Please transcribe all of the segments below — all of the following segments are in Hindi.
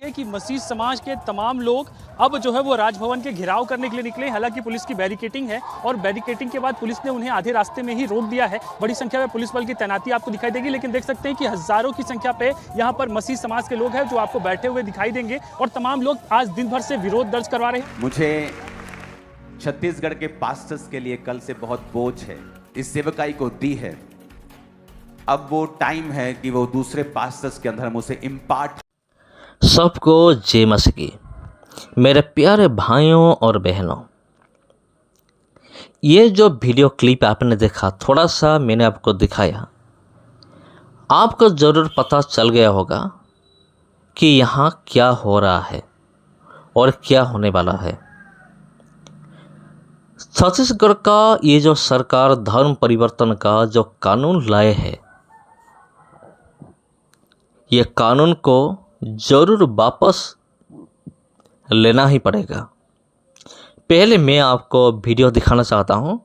है कि मसीह समाज के तमाम लोग अब जो है वो राजभवन के घेराव करने के लिए निकले। हालांकि पुलिस की बैरिकेटिंग है और बैरिकेटिंग के बाद पुलिस ने उन्हें आधे रास्ते में ही रोक दिया है। बड़ी संख्या में पुलिस बल की तैनाती आपको दिखाई देगी, लेकिन देख सकते हैं कि हजारों की संख्या पे यहाँ पर मसीह समाज के लोग हैं जो आपको बैठे हुए दिखाई देंगे और तमाम लोग आज दिन भर से विरोध दर्ज करवा रहे हैं। मुझे छत्तीसगढ़ के पास्टर्स के लिए कल से बहुत बोझ है, इस सेवकाई को दी है। अब वो टाइम है कि वो दूसरे पास्टर्स के अंदर हम उसे इम्पार्ट। सबको जय मसीह की। मेरे प्यारे भाइयों और बहनों, ये जो वीडियो क्लिप आपने देखा, थोड़ा सा मैंने आपको दिखाया, आपको ज़रूर पता चल गया होगा कि यहाँ क्या हो रहा है और क्या होने वाला है। छत्तीसगढ़ का ये जो सरकार धर्म परिवर्तन का जो कानून लाए है, ये कानून को ज़रूर वापस लेना ही पड़ेगा। पहले मैं आपको वीडियो दिखाना चाहता हूँ,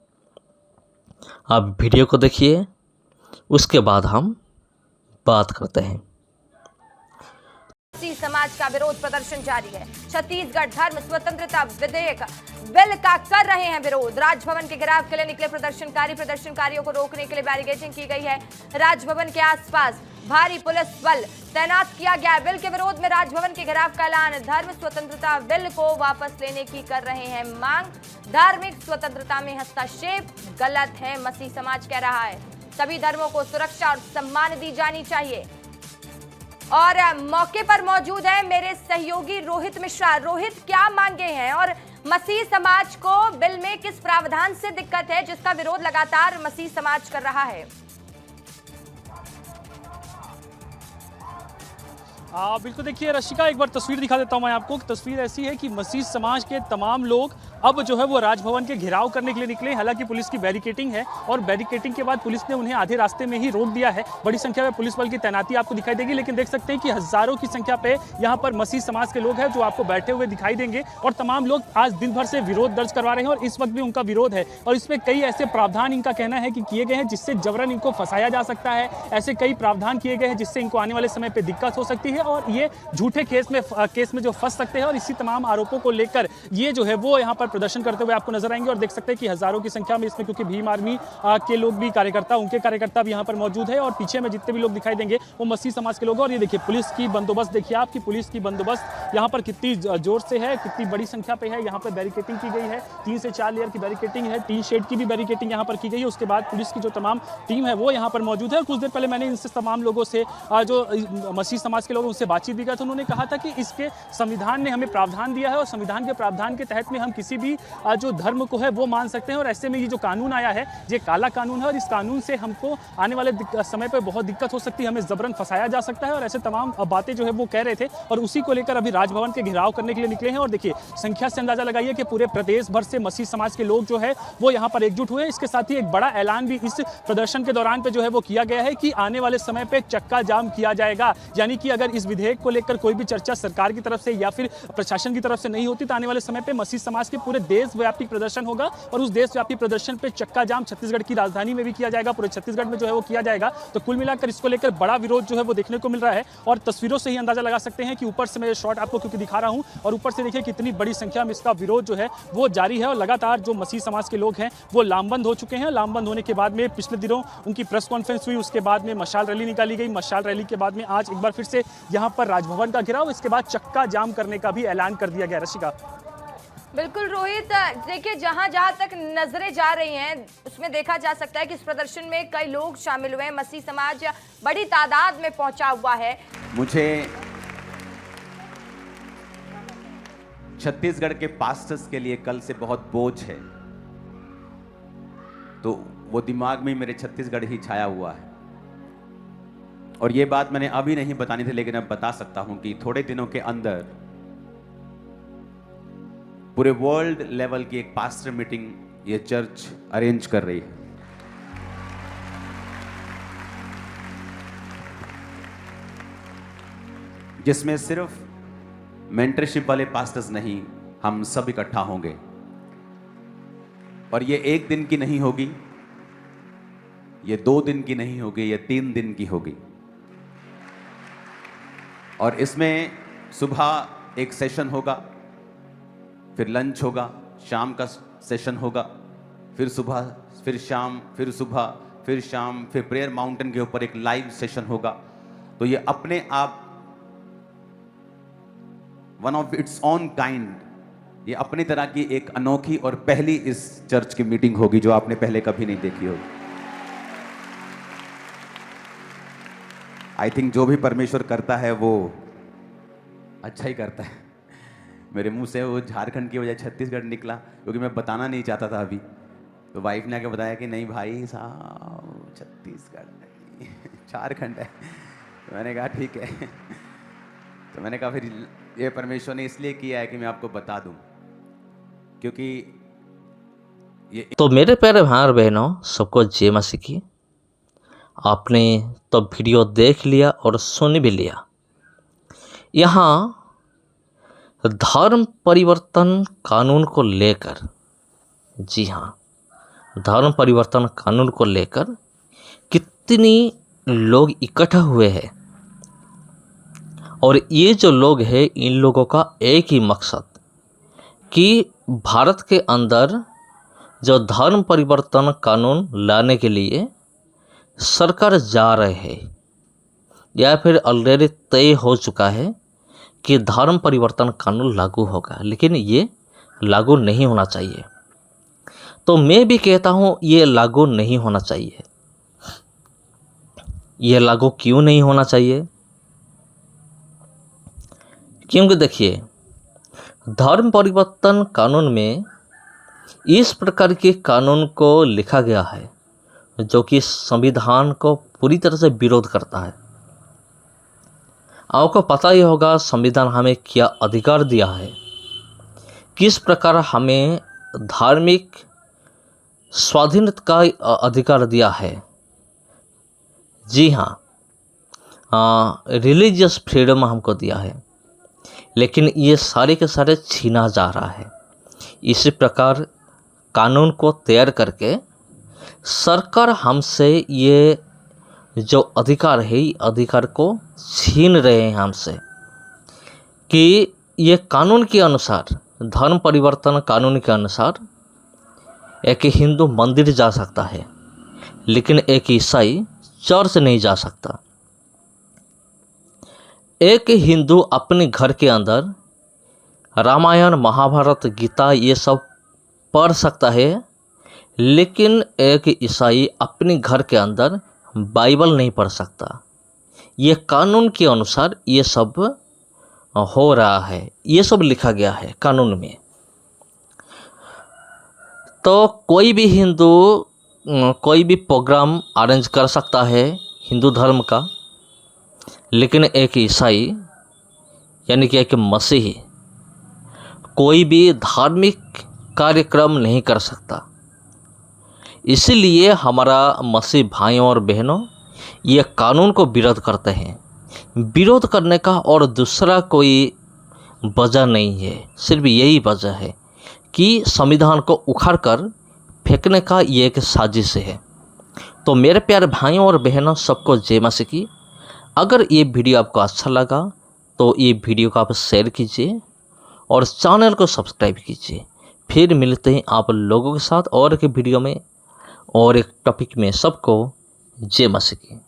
आप वीडियो को देखिए, उसके बाद हम बात करते हैं। मसीह समाज का विरोध प्रदर्शन जारी है। छत्तीसगढ़ धर्म स्वतंत्रता विधेयक बिल का कर रहे हैं विरोध। राजभवन के घेराव के लिए निकले प्रदर्शनकारियों को रोकने के लिए बैरिकेडिंग की गई है। राजभवन के आसपास भारी पुलिस बल तैनात किया गया। बिल के विरोध में राजभवन के घेराव का ऐलान। धर्म स्वतंत्रता बिल को वापस लेने की कर रहे हैं मांग। धार्मिक स्वतंत्रता में हस्तक्षेप गलत है, मसीह समाज कह रहा है। सभी धर्मों को सुरक्षा और सम्मान दी जानी चाहिए। और मौके पर मौजूद है मेरे सहयोगी रोहित मिश्रा। रोहित, क्या मांगे हैं और मसीह समाज को बिल में किस प्रावधान से दिक्कत है जिसका विरोध लगातार मसीह समाज कर रहा है? बिल्कुल, देखिए रशिका, एक बार तस्वीर दिखा देता हूं मैं आपको। तस्वीर ऐसी है कि मसीह समाज के तमाम लोग अब जो है वो राजभवन के घेराव करने के लिए निकले। हालांकि पुलिस की बैरिकेटिंग है और बैरिकेटिंग के बाद पुलिस ने उन्हें आधे रास्ते में ही रोक दिया है। बड़ी संख्या में पुलिस बल की तैनाती आपको दिखाई देगी, लेकिन देख सकते हैं कि हजारों की संख्या पे यहाँ पर मसीह समाज के लोग हैं जो आपको बैठे हुए दिखाई देंगे और तमाम लोग आज दिन भर से विरोध दर्ज करवा रहे हैं और इस वक्त भी उनका विरोध है। और इसमें कई ऐसे प्रावधान इनका कहना है कि किए गए हैं जिससे जबरन इनको फंसाया जा सकता है। ऐसे कई प्रावधान किए गए हैं जिससे इनको आने वाले समय पर दिक्कत हो सकती है और ये झूठे केस में जो फंस सकते हैं। और इसी तमाम आरोपों को लेकर ये जो है वो यहाँ पर प्रदर्शन करते हुए आपको नजर आएंगे। और देख सकते हैं कि हजारों की संख्या में इसमें, क्योंकि भीम आर्मी के लोग भी उनके कार्यकर्ता भी यहाँ पर मौजूद है और पीछे में जितने भी लोग दिखाई देंगे वो मसीह समाज के लोग हैं। और ये देखिए पुलिस की बंदोबस्त, देखिए आपकी पुलिस की बंदोबस्त यहाँ पर कितनी जोर से है, कितनी बड़ी संख्या पे है। यहाँ पर बैरिकेटिंग की गई है, 3 से 4 लेयर की बैरिकेटिंग है, टीन शेड की भी बैरिकेटिंग यहाँ पर की गई है। उसके बाद पुलिस की जो तमाम टीम है वो यहाँ पर मौजूद है। कुछ देर पहले मैंने इनसे तमाम लोगों से, जो मसीह समाज के लोग, उनसे बातचीत भी की, तो उन्होंने कहा था कि इसके संविधान ने हमें प्रावधान दिया है और संविधान के प्रावधान के तहत में हम किसी भी जो धर्म को है वो मान सकते हैं। और ऐसे में ये जो कानून आया है ये काला कानून है और इस कानून से हमको आने वाले समय पर बहुत दिक्कत हो सकती है, हमें जबरन फंसाया जा सकता है। और ऐसे तमाम बातें जो है वो कह रहे थे और उसी को लेकर अभी राजभवन के घेराव करने के लिए निकले हैं। और देखिए संख्या से अंदाजा लगाइए कि पूरे प्रदेश भर से मसीह समाज के लोग जो है वो यहाँ पर एकजुट हुए। इसके साथ ही एक बड़ा ऐलान भी इस प्रदर्शन के दौरान पे जो है वो किया गया है कि आने वाले समय पे चक्का जाम किया जाएगा। यानी कि अगर इस विधेयक को लेकर कोई भी चर्चा सरकार की तरफ से या फिर प्रशासन की तरफ से नहीं होती तो आने वाले समय पे मसीह समाज के पूरे देशव्यापी प्रदर्शन होगा। और उस देशव्यापी प्रदर्शन पे चक्का जाम छत्तीसगढ़ की राजधानी में भी किया जाएगा, पूरे छत्तीसगढ़ में जो है वो किया जाएगा। तो कुल मिलाकर इसको लेकर बड़ा विरोध जो है वो देखने को मिल रहा है। और तस्वीरों से ही अंदाजा लगा सकते हैं कि ऊपर से मैं शॉट आपको क्योंकि दिखा रहा हूं और ऊपर से देखिए कितनी बड़ी संख्या में इसका विरोध जो है वो जारी है। और लगातार जो मसीह समाज के लोग हैं वो लामबंद हो चुके हैं। लामबंद होने के बाद में पिछले दिनों उनकी प्रेस कॉन्फ्रेंस हुई, उसके बाद में मशाल रैली निकाली गई। मशाल रैली के बाद में आज एक बार फिर से यहाँ पर राजभवन का घेराव, इसके बाद चक्का जाम करने का भी ऐलान कर दिया गया। रशिका, बिल्कुल रोहित, देखिए जहां तक नजरें जा रही हैं उसमें देखा जा सकता है कि इस प्रदर्शन में कई लोग शामिल हुए हैं। मसीह समाज बड़ी तादाद में पहुंचा हुआ है। मुझे छत्तीसगढ़ के पास्टर्स के लिए कल से बहुत बोझ है, तो वो दिमाग में मेरे छत्तीसगढ़ ही छाया हुआ है। और ये बात मैंने अभी नहीं बतानी थी, लेकिन अब बता सकता हूं कि थोड़े दिनों के अंदर पूरे वर्ल्ड लेवल की एक पास्टर मीटिंग ये चर्च अरेंज कर रही है। जिसमें सिर्फ मेंटरशिप वाले पास्टर्स नहीं, हम सब इकट्ठा होंगे। और ये 1 दिन की नहीं होगी, ये 2 दिन की नहीं होगी, ये 3 दिन की होगी। और इसमें सुबह एक सेशन होगा, फिर लंच होगा, शाम का सेशन होगा, फिर सुबह, फिर शाम, फिर सुबह, फिर शाम, फिर प्रेयर माउंटेन के ऊपर एक लाइव सेशन होगा। तो ये अपने आप one of its on kind, ये अपनी तरह की एक अनोखी और पहली इस चर्च की मीटिंग होगी जो आपने पहले कभी नहीं देखी होगी। आई थिंक जो भी परमेश्वर करता है वो अच्छा ही करता है। मेरे मुंह से वो झारखंड की वजह छत्तीसगढ़ निकला क्योंकि मैं बताना नहीं चाहता था अभी, तो वाइफ ने आके बताया कि नहीं भाई साहब छत्तीसगढ़ नहीं झारखंड है। तो मैंने कहा ठीक है। तो मैंने कहा फिर ये परमेश्वर ने इसलिए किया है कि मैं आपको बता दूं, क्योंकि ये तो मेरे प्यारे भाई और बहनों, सबको जय मसीह की। आपने तो वीडियो देख लिया और सुन भी लिया। यहाँ धर्म परिवर्तन कानून को लेकर, जी हाँ, धर्म परिवर्तन कानून को लेकर कितनी लोग इकट्ठा हुए हैं, और ये जो लोग हैं इन लोगों का एक ही मकसद कि भारत के अंदर जो धर्म परिवर्तन कानून लाने के लिए सरकार जा रहे हैं या फिर ऑलरेडी तय हो चुका है कि धर्म परिवर्तन कानून लागू होगा, लेकिन ये लागू नहीं होना चाहिए। तो मैं भी कहता हूँ ये लागू नहीं होना चाहिए। ये लागू क्यों नहीं होना चाहिए? क्योंकि देखिए, धर्म परिवर्तन कानून में इस प्रकार के कानून को लिखा गया है जो कि संविधान को पूरी तरह से विरोध करता है। आपको पता ही होगा संविधान हमें क्या अधिकार दिया है, किस प्रकार हमें धार्मिक स्वाधीनता का अधिकार दिया है। जी हाँ, रिलीजियस फ्रीडम हमको दिया है, लेकिन ये सारे के सारे छीना जा रहा है। इसी प्रकार कानून को तैयार करके सरकार हमसे ये जो अधिकार है, अधिकार को छीन रहे हैं हमसे, कि ये कानून के अनुसार, धर्म परिवर्तन कानून के अनुसार एक हिंदू मंदिर जा सकता है, लेकिन एक ईसाई चर्च नहीं जा सकता। एक हिंदू अपने घर के अंदर रामायण, महाभारत, गीता ये सब पढ़ सकता है, लेकिन एक ईसाई अपने घर के अंदर बाइबल नहीं पढ़ सकता। ये कानून के अनुसार ये सब हो रहा है, ये सब लिखा गया है कानून में। तो कोई भी हिंदू कोई भी प्रोग्राम अरेंज कर सकता है हिंदू धर्म का, लेकिन एक ईसाई यानी कि एक मसीही कोई भी धार्मिक कार्यक्रम नहीं कर सकता। इसीलिए हमारा मसीह भाइयों और बहनों ये कानून को विरोध करते हैं। विरोध करने का और दूसरा कोई वजह नहीं है, सिर्फ यही वजह है कि संविधान को उखाड़ कर फेंकने का ये एक साजिश है। तो मेरे प्यारे भाइयों और बहनों, सबको जय मसीह की। अगर ये वीडियो आपको अच्छा लगा तो ये वीडियो को आप शेयर कीजिए और चैनल को सब्सक्राइब कीजिए। फिर मिलते हैं आप लोगों के साथ और एक वीडियो में और एक टॉपिक में। सबको जय मसीह की।